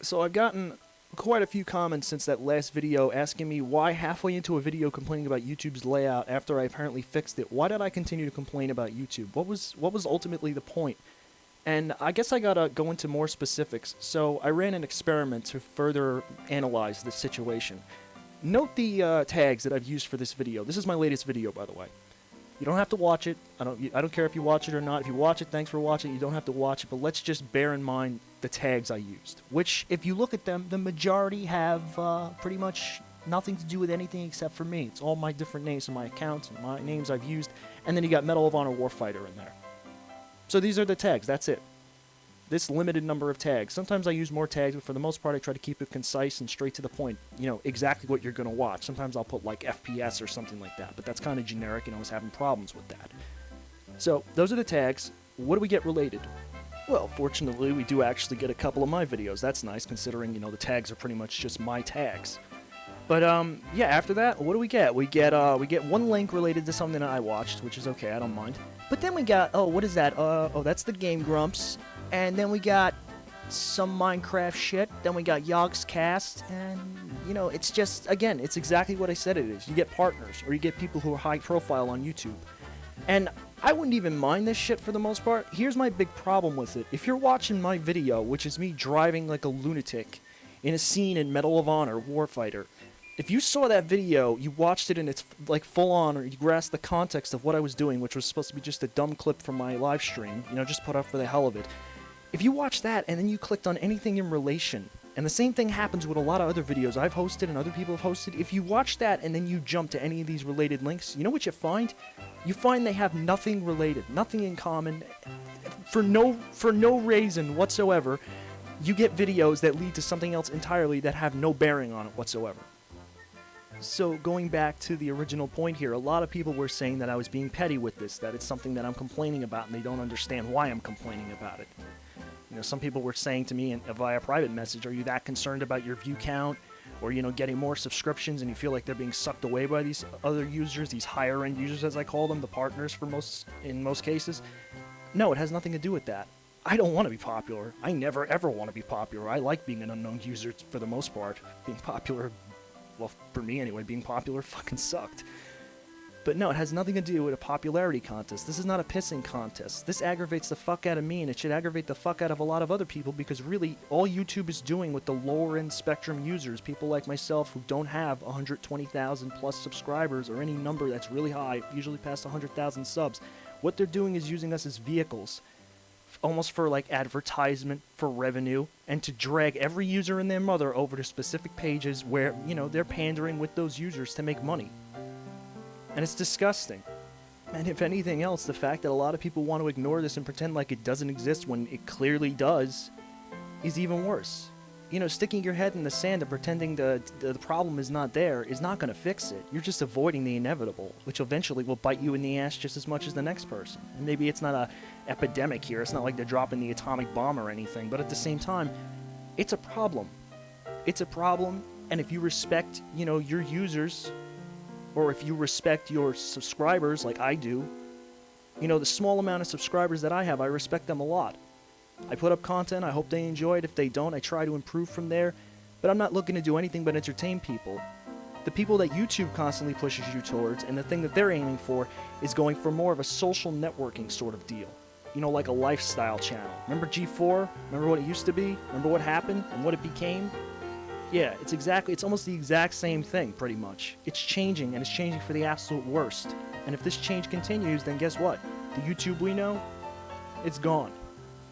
So I've gotten quite a few comments since that last video asking me why halfway into a video complaining about YouTube's layout after I apparently fixed it, why did I continue to complain about YouTube? What was ultimately the point? And I guess I gotta go into more specifics. So I ran an experiment to further analyze this situation. Note the tags that I've used for this video. This is my latest video, by the way. You don't have to watch it. I don't care if you watch it or not. If you watch it, thanks for watching. You don't have to watch it, but let's just bear in mind the tags I used, which, if you look at them, the majority have pretty much nothing to do with anything except for me. It's all my different names in my accounts and my names I've used, and then you got Medal of Honor Warfighter in there. So these are the tags. That's it. This limited number of tags. Sometimes I use more tags, but for the most part I try to keep it concise and straight to the point. You know, exactly what you're going to watch. Sometimes I'll put like FPS or something like that, but that's kind of generic and I was having problems with that. So, those are the tags. What do we get related? Well, fortunately, we do actually get a couple of my videos. That's nice, considering, you know, the tags are pretty much just my tags. But, yeah, after that, what do we get? We get one link related to something that I watched, which is okay, I don't mind. But then we got, oh, what is that? Oh, that's the Game Grumps. And then we got some Minecraft shit. Then we got Yogg's Cast. And, you know, it's just, again, it's exactly what I said it is. You get partners, or you get people who are high profile on YouTube. And I wouldn't even mind this shit for the most part. Here's my big problem with it. If you're watching my video, which is me driving like a lunatic in a scene in Medal of Honor Warfighter, if you saw that video, you watched it in its like full on, or you grasped the context of what I was doing, which was supposed to be just a dumb clip from my live stream, you know, just put up for the hell of it. If you watch that and then you clicked on anything in relation, and the same thing happens with a lot of other videos I've hosted and other people have hosted, if you watch that and then you jump to any of these related links, you know what you find? You find they have nothing related, nothing in common, for no reason whatsoever. You get videos that lead to something else entirely that have no bearing on it whatsoever. So going back to the original point here, a lot of people were saying that I was being petty with this, that it's something that I'm complaining about and they don't understand why I'm complaining about it. You know, some people were saying to me via private message, are you that concerned about your view count? Or, you know, getting more subscriptions and you feel like they're being sucked away by these other users, these higher end users as I call them, the partners in most cases? No, it has nothing to do with that. I don't want to be popular. I never ever want to be popular. I like being an unknown user for the most part. Being popular, well, for me anyway, being popular fucking sucked. But no, it has nothing to do with a popularity contest. This is not a pissing contest. This aggravates the fuck out of me, and it should aggravate the fuck out of a lot of other people, because really, all YouTube is doing with the lower end spectrum users, people like myself who don't have 120,000 plus subscribers or any number that's really high, usually past 100,000 subs, what they're doing is using us as vehicles, almost for like advertisement, for revenue, and to drag every user and their mother over to specific pages where, you know, they're pandering with those users to make money. And it's disgusting. And if anything else, the fact that a lot of people want to ignore this and pretend like it doesn't exist when it clearly does is even worse. You know, sticking your head in the sand and pretending the problem is not there is not going to fix it. You're just avoiding the inevitable, which eventually will bite you in the ass just as much as the next person. And maybe it's not a epidemic here. It's not like they're dropping the atomic bomb or anything. But at the same time, it's a problem. It's a problem. And if you respect, you know, your users, or if you respect your subscribers like I do, you know, the small amount of subscribers that I have, I respect them a lot. I put up content, I hope they enjoy it. If they don't, I try to improve from there. But I'm not looking to do anything but entertain people. The people that YouTube constantly pushes you towards, and the thing that they're aiming for, is going for more of a social networking sort of deal. You know, like a lifestyle channel. Remember G4? Remember what it used to be? Remember what happened and what it became? Yeah, it's almost the exact same thing, pretty much. It's changing, and it's changing for the absolute worst. And if this change continues, then guess what? The YouTube we know, it's gone.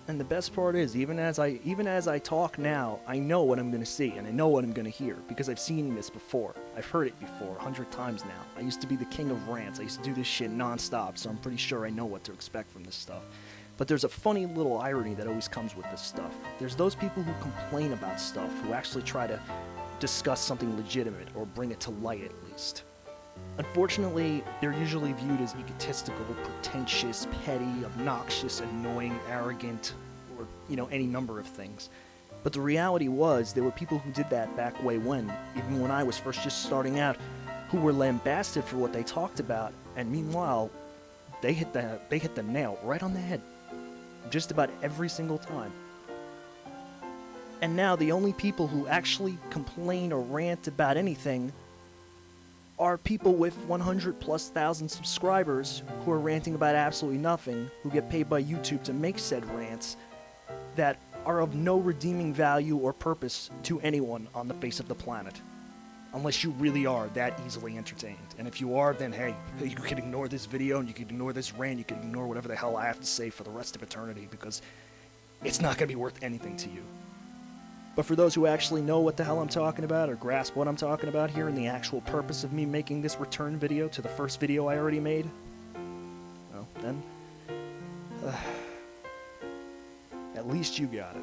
And the best part is, even as I talk now, I know what I'm going to see, and I know what I'm going to hear, because I've seen this before. I've heard it before, 100 times now. I used to be the king of rants. I used to do this shit non-stop, so I'm pretty sure I know what to expect from this stuff. But there's a funny little irony that always comes with this stuff. There's those people who complain about stuff, who actually try to discuss something legitimate, or bring it to light at least. Unfortunately, they're usually viewed as egotistical, pretentious, petty, obnoxious, annoying, arrogant, or, you know, any number of things. But the reality was, there were people who did that back way when, even when I was first just starting out, who were lambasted for what they talked about, and meanwhile, they hit the nail right on the head. Just about every single time. And now the only people who actually complain or rant about anything are people with 100,000+ subscribers who are ranting about absolutely nothing, who get paid by YouTube to make said rants that are of no redeeming value or purpose to anyone on the face of the planet. Unless you really are that easily entertained. And if you are, then hey, you can ignore this video and you can ignore this rant, you can ignore whatever the hell I have to say for the rest of eternity, because it's not going to be worth anything to you. But for those who actually know what the hell I'm talking about, or grasp what I'm talking about here and the actual purpose of me making this return video to the first video I already made, well, then, at least you got it.